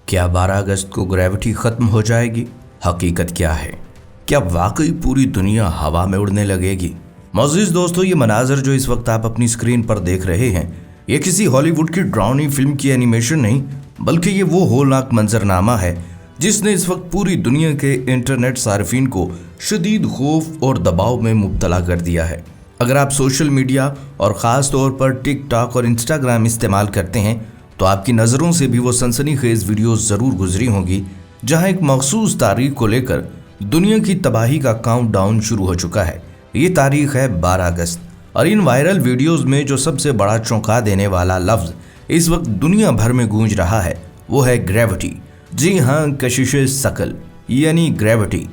क्या 12 अगस्त को ग्रेविटी खत्म हो जाएगी? हकीकत क्या है? क्या वाकई पूरी दुनिया हवा में उड़ने लगेगी? मोअज़्ज़िज़ दोस्तों, ये मनाजर जो इस वक्त आप अपनी स्क्रीन पर देख रहे हैं, ये किसी हॉलीवुड की डरावनी फिल्म की एनिमेशन नहीं, बल्कि ये वो होलनाक मंजरनामा है जिसने इस वक्त पूरी दुनिया के इंटरनेट सार्फिन को शदीद खौफ और दबाव में मुब्तला कर दिया है। अगर आप सोशल मीडिया और ख़ास तौर पर टिकटॉक और इंस्टाग्राम इस्तेमाल करते हैं तो आपकी नज़रों से भी वो सनसनीखेज वीडियोस ज़रूर गुजरी होंगी जहां एक मखसूस तारीख को लेकर दुनिया की तबाही का काउंटडाउन शुरू हो चुका है। ये तारीख है 12 अगस्त और इन वायरल वीडियोस में जो सबसे बड़ा चौंका देने वाला लफ्ज़ इस वक्त दुनिया भर में गूंज रहा है वो है ग्रेविटी। जी हाँ, कशिशे सकल यानी ग्रेविटी।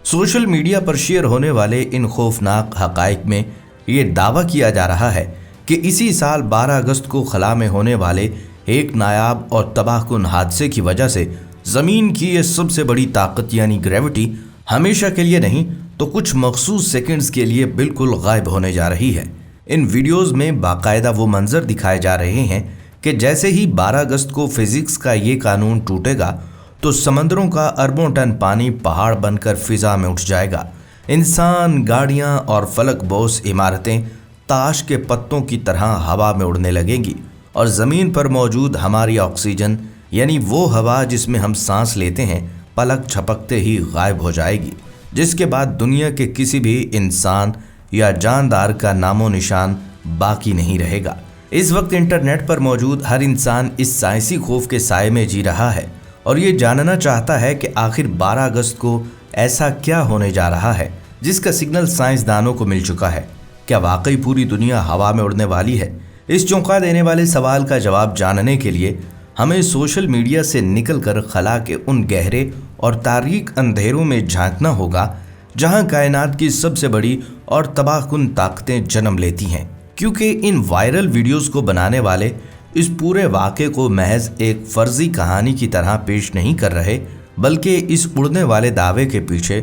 सोशल मीडिया पर शेयर होने वाले इन खौफनाक हकाइक में ये दावा किया जा रहा है कि इसी साल 12 अगस्त को खला में होने वाले एक नायाब और तबाहकुन हादसे की वजह से ज़मीन की ये सबसे बड़ी ताकत यानी ग्रेविटी हमेशा के लिए नहीं तो कुछ मखसूस सेकंड्स के लिए बिल्कुल गायब होने जा रही है। इन वीडियोस में बाकायदा वो मंजर दिखाए जा रहे हैं कि जैसे ही 12 अगस्त को फिजिक्स का ये कानून टूटेगा तो समंदरों का अरबों टन पानी पहाड़ बनकर फिजा में उठ जाएगा। इंसान, गाड़ियाँ और फलक बोस इमारतें ताश के पत्तों की तरह हवा में उड़ने लगेंगी और ज़मीन पर मौजूद हमारी ऑक्सीजन यानी वो हवा जिसमें हम सांस लेते हैं पलक झपकते ही गायब हो जाएगी, जिसके बाद दुनिया के किसी भी इंसान या जानदार का नामो निशान बाकी नहीं रहेगा। इस वक्त इंटरनेट पर मौजूद हर इंसान इस साइंसी खौफ के साए में जी रहा है और ये जानना चाहता है कि आखिर 12 अगस्त को ऐसा क्या होने जा रहा है जिसका सिग्नल साइंसदानों को मिल चुका है। क्या वाकई पूरी दुनिया हवा में उड़ने वाली है? इस चौंका देने वाले सवाल का जवाब जानने के लिए हमें सोशल मीडिया से निकलकर खला के उन गहरे और तारीक अंधेरों में झांकना होगा जहां कायनात की सबसे बड़ी और तबाहकुन ताकतें जन्म लेती हैं, क्योंकि इन वायरल वीडियोस को बनाने वाले इस पूरे वाक़े को महज एक फर्जी कहानी की तरह पेश नहीं कर रहे, बल्कि इस उड़ने वाले दावे के पीछे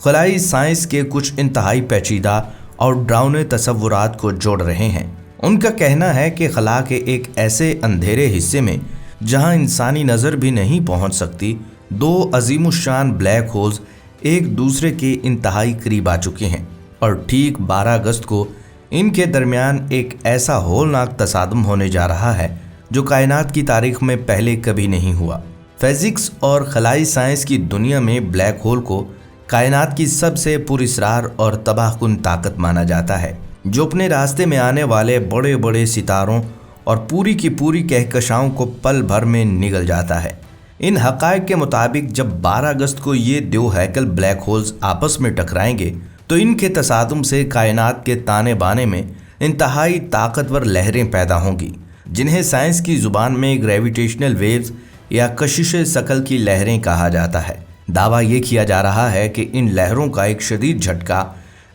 खलाई साइंस के कुछ इंतहाई पेचीदा और डरावने तसव्वुरात को जोड़ रहे हैं। उनका कहना है कि खला के एक ऐसे अंधेरे हिस्से में जहां इंसानी नज़र भी नहीं पहुंच सकती, दो अजीमुशान ब्लैक होल्स एक दूसरे के इंतहाई करीब आ चुके हैं और ठीक 12 अगस्त को इनके दरमियान एक ऐसा होलनाक तसादम होने जा रहा है जो कायनात की तारीख में पहले कभी नहीं हुआ। फिजिक्स और खलाई साइंस की दुनिया में ब्लैक होल को कायनात की सबसे पुरअसरार और तबाहकुन ताकत माना जाता है, जो अपने रास्ते में आने वाले बड़े बड़े सितारों और पूरी की पूरी कहकशाओं को पल भर में निगल जाता है। इन हक़ाइक़ के मुताबिक जब 12 अगस्त को ये दो हैकल ब्लैक होल्स आपस में टकराएंगे तो इनके तसादुम से कायनात के ताने बाने में इंतहाई ताकतवर लहरें पैदा होंगी, जिन्हें साइंस की ज़ुबान में ग्रेविटेशनल वेव्स या कशिशे सकल की लहरें कहा जाता है। दावा ये किया जा रहा है कि इन लहरों का एक शदीद झटका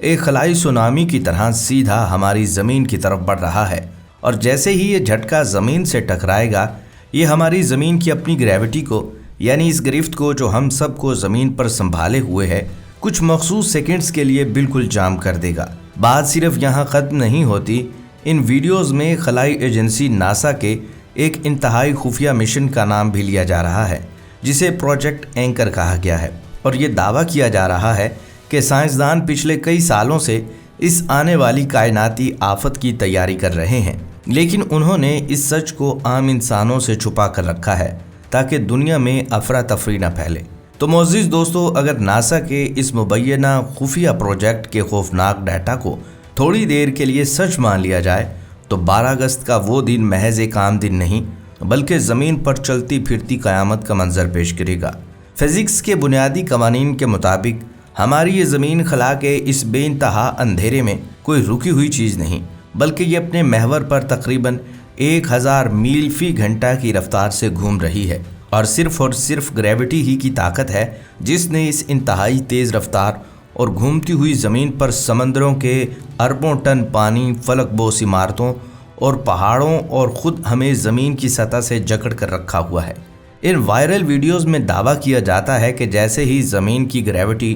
एक खलाई सुनामी की तरह सीधा हमारी ज़मीन की तरफ बढ़ रहा है और जैसे ही ये झटका ज़मीन से टकराएगा ये हमारी ज़मीन की अपनी ग्रेविटी को यानी इस गिरफ्त को जो हम सब को ज़मीन पर संभाले हुए है कुछ मखसूस सेकंड्स के लिए बिल्कुल जाम कर देगा। बात सिर्फ यहाँ ख़त्म नहीं होती। इन वीडियोज़ में खलाई एजेंसी नासा के एक इंतहाई खुफिया मिशन का नाम भी लिया जा रहा है जिसे प्रोजेक्ट एंकर कहा गया है और ये दावा किया जा रहा है कि साइंसदान पिछले कई सालों से इस आने वाली कायनाती आफत की तैयारी कर रहे हैं, लेकिन उन्होंने इस सच को आम इंसानों से छुपा कर रखा है ताकि दुनिया में अफरा तफरी न फैले। तो मोअज़्ज़िज़ दोस्तों, अगर नासा के इस मुबैना खुफिया प्रोजेक्ट के खौफनाक डाटा को थोड़ी देर के लिए सच मान लिया जाए तो 12 अगस्त का वो दिन महज एक आम दिन नहीं बल्कि ज़मीन पर चलती फिरती क़यामत का मंजर पेश करेगा। फिज़िक्स के बुनियादी कवानीन के मुताबिक हमारी ये ज़मीन खला के इस बेइंतहा अंधेरे में कोई रुकी हुई चीज़ नहीं, बल्कि ये अपने महवर पर तकरीबन 1000 मील फ़ी घंटा की रफ्तार से घूम रही है और सिर्फ ग्रेविटी ही की ताकत है जिसने इस इंतहाई तेज़ रफ्तार और घूमती हुई ज़मीन पर समंदरों के अरबों टन पानी, फलकबोस इमारतों और पहाड़ों और ख़ुद हमें ज़मीन की सतह से जकड़ कर रखा हुआ है। इन वायरल वीडियोज़ में दावा किया जाता है कि जैसे ही ज़मीन की ग्रेविटी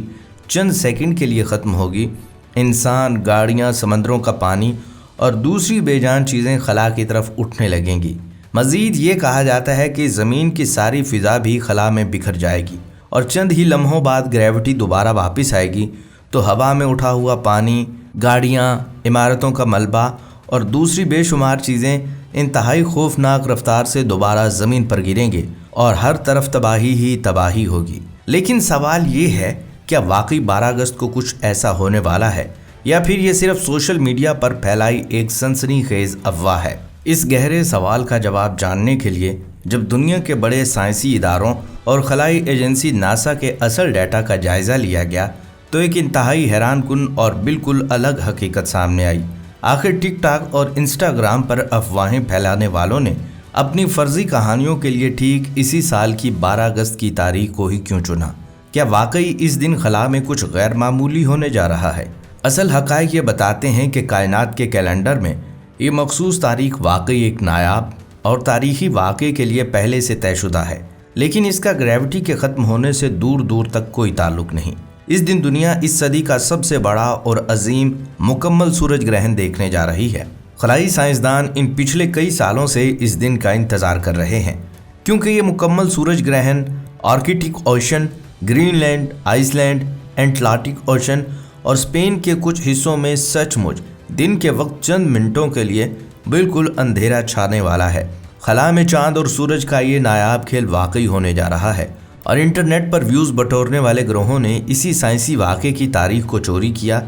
चंद सेकंड के लिए ख़त्म होगी, इंसान, गाड़ियाँ, समंदरों का पानी और दूसरी बेजान चीज़ें खला की तरफ उठने लगेंगी। مزید یہ کہا جاتا ہے کہ زمین کی ساری فضا بھی خلا میں بکھر جائے گی اور چند ہی لمحوں بعد گریوٹی دوبارہ واپس آئے گی تو ہوا میں اٹھا ہوا پانی، گاڑیاں، عمارتوں کا ملبہ اور دوسری بے شمار چیزیں انتہائی خوفناک رفتار سے دوبارہ زمین پر گریں گے اور ہر طرف تباہی ہی تباہی ہوگی۔ لیکن سوال یہ ہے، کیا واقعی 12 اگست کو کچھ ایسا ہونے والا ہے یا پھر یہ صرف سوشل میڈیا پر پھیلائی ایک سنسنی خیز افواہ ہے؟ اس گہرے سوال کا جواب جاننے کے لیے جب دنیا کے بڑے سائنسی اداروں اور خلائی ایجنسی ناسا کے اصل ڈیٹا کا جائزہ لیا گیا تو ایک انتہائی حیران کن اور بالکل الگ حقیقت سامنے آئی۔ آخر ٹک ٹاک اور انسٹاگرام پر افواہیں پھیلانے والوں نے اپنی فرضی کہانیوں کے لیے ٹھیک اسی سال کی 12 اگست کی تاریخ کو ہی کیوں چنا؟ کیا واقعی اس دن خلا میں کچھ غیر معمولی ہونے جا رہا ہے؟ اصل حقائق یہ بتاتے ہیں کہ کائنات کے کیلنڈر میں یہ مخصوص تاریخ واقعی ایک نایاب اور تاریخی واقعے کے لیے پہلے سے طے شدہ ہے، لیکن اس کا گریوٹی کے ختم ہونے سے دور دور تک کوئی تعلق نہیں۔ اس دن دنیا اس صدی کا سب سے بڑا اور عظیم مکمل سورج گرہن دیکھنے جا رہی ہے۔ خلائی سائنسدان ان پچھلے کئی سالوں سے اس دن کا انتظار کر رہے ہیں، کیونکہ یہ مکمل سورج گرہن Arctic ocean, Greenland, Iceland, Atlantic ocean اور اسپین کے کچھ حصوں میں سچ مچ دن کے وقت چند منٹوں کے لیے بالکل اندھیرا چھانے والا ہے۔ خلا میں چاند اور سورج کا یہ نایاب کھیل واقعی ہونے جا رہا ہے اور انٹرنیٹ پر ویوز بٹورنے والے گروہوں نے اسی سائنسی واقعے کی تاریخ کو چوری کیا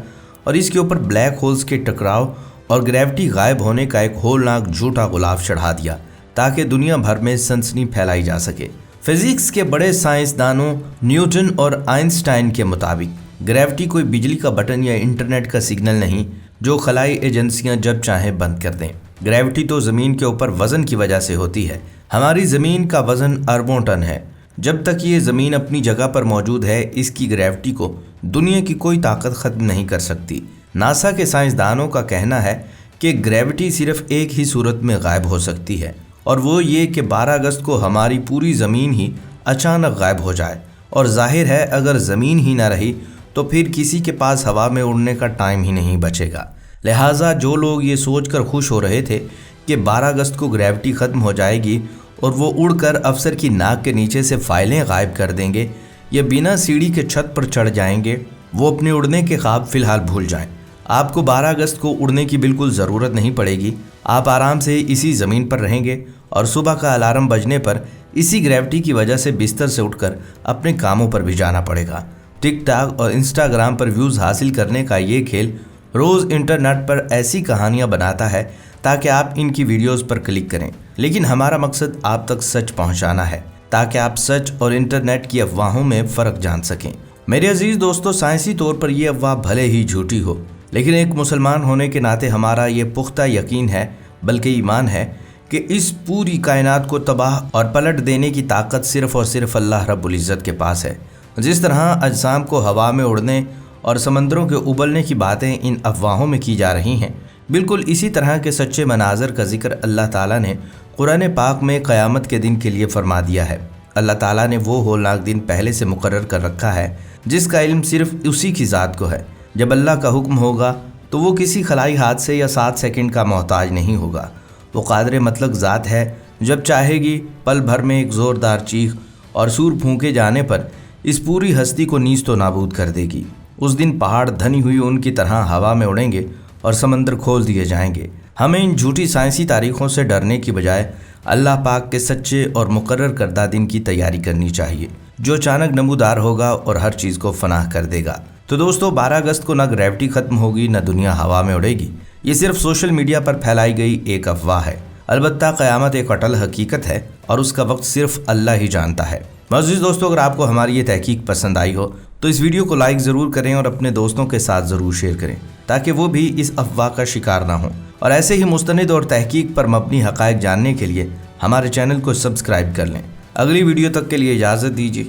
اور اس کے اوپر بلیک ہولز کے ٹکراؤ اور گریوٹی غائب ہونے کا ایک ہولناک جھوٹا غلاف چڑھا دیا تاکہ دنیا بھر میں سنسنی پھیلائی جا سکے۔ فزکس کے بڑے سائنسدانوں نیوٹن اور آئنسٹائن کے مطابق گریوٹی کوئی بجلی کا بٹن یا انٹرنیٹ کا سگنل نہیں جو خلائی ایجنسیاں جب چاہیں بند کر دیں۔ گریوٹی تو زمین کے اوپر وزن کی وجہ سے ہوتی ہے۔ ہماری زمین کا وزن اربوں ٹن ہے۔ جب تک یہ زمین اپنی جگہ پر موجود ہے، اس کی گریوٹی کو دنیا کی کوئی طاقت ختم نہیں کر سکتی۔ ناسا کے سائنسدانوں کا کہنا ہے کہ گریوٹی صرف ایک ہی صورت میں غائب ہو سکتی ہے، اور وہ یہ کہ 12 اگست کو ہماری پوری زمین ہی اچانک غائب ہو جائے، اور ظاہر ہے اگر زمین ہی نہ رہی تو پھر کسی کے پاس ہوا میں اڑنے کا ٹائم ہی نہیں بچے گا۔ لہٰذا جو لوگ یہ سوچ کر خوش ہو رہے تھے کہ 12 اگست کو گریوٹی ختم ہو جائے گی اور وہ اڑ کر افسر کی ناک کے نیچے سے فائلیں غائب کر دیں گے یا بنا سیڑھی کے چھت پر چڑھ جائیں گے، وہ اپنے اڑنے کے خواب فی الحال بھول جائیں۔ آپ کو 12 اگست کو اڑنے کی بالکل ضرورت نہیں پڑے گی۔ آپ آرام سے اسی زمین پر رہیں گے اور صبح کا الارم بجنے پر اسی گریوٹی کی وجہ سے بستر سے اٹھ کر اپنے کاموں پر بھی جانا پڑے گا۔ ٹک ٹاک اور انسٹاگرام پر ویوز حاصل کرنے کا یہ کھیل روز انٹرنیٹ پر ایسی کہانیاں بناتا ہے تاکہ آپ ان کی ویڈیوز پر کلک کریں، لیکن ہمارا مقصد آپ تک سچ پہنچانا ہے تاکہ آپ سچ اور انٹرنیٹ کی افواہوں میں فرق جان سکیں۔ میرے عزیز دوستو، سائنسی طور پر یہ افواہ بھلے ہی جھوٹی ہو، لیکن ایک مسلمان ہونے کے ناطے ہمارا یہ پختہ یقین ہے، بلکہ ایمان ہے، کہ اس پوری کائنات کو تباہ اور پلٹ دینے کی طاقت صرف اور صرف اللہ رب العزت کے پاس ہے۔ جس طرح اجسام کو ہوا میں اڑنے اور سمندروں کے ابلنے کی باتیں ان افواہوں میں کی جا رہی ہیں، بالکل اسی طرح کے سچے مناظر کا ذکر اللہ تعالیٰ نے قرآن پاک میں قیامت کے دن کے لیے فرما دیا ہے۔ اللہ تعالیٰ نے وہ ہولناک دن پہلے سے مقرر کر رکھا ہے جس کا علم صرف اسی کی ذات کو ہے۔ جب اللہ کا حکم ہوگا تو وہ کسی خلائی حادثے یا 7 سیکنڈ کا محتاج نہیں ہوگا۔ وہ قادر مطلق ذات ہے، جب چاہے گی پل بھر میں ایک زوردار چیخ اور سور پھونکے جانے پر اس پوری ہستی کو نیست و نابود کر دے گی۔ اس دن پہاڑ دھنی ہوئی ان کی طرح ہوا میں اڑیں گے اور سمندر کھول دیے جائیں گے۔ ہمیں ان جھوٹی سائنسی تاریخوں سے ڈرنے کی بجائے اللہ پاک کے سچے اور مقرر کردہ دن کی تیاری کرنی چاہیے، جو اچانک نمودار ہوگا اور ہر چیز کو فنا کر دے گا۔ تو دوستو، 12 اگست کو نہ گریوٹی ختم ہوگی نہ دنیا ہوا میں اڑے گی۔ یہ صرف سوشل میڈیا پر پھیلائی گئی ایک افواہ ہے۔ البتہ قیامت ایک اٹل حقیقت ہے اور اس کا وقت صرف اللہ ہی جانتا ہے۔ عزیز دوستو، اگر آپ کو ہماری یہ تحقیق پسند آئی ہو تو اس ویڈیو کو لائک ضرور کریں اور اپنے دوستوں کے ساتھ ضرور شیئر کریں تاکہ وہ بھی اس افواہ کا شکار نہ ہوں، اور ایسے ہی مستند اور تحقیق پر مبنی حقائق جاننے کے لیے ہمارے چینل کو سبسکرائب کر لیں۔ اگلی ویڈیو تک کے لیے اجازت دیجیے۔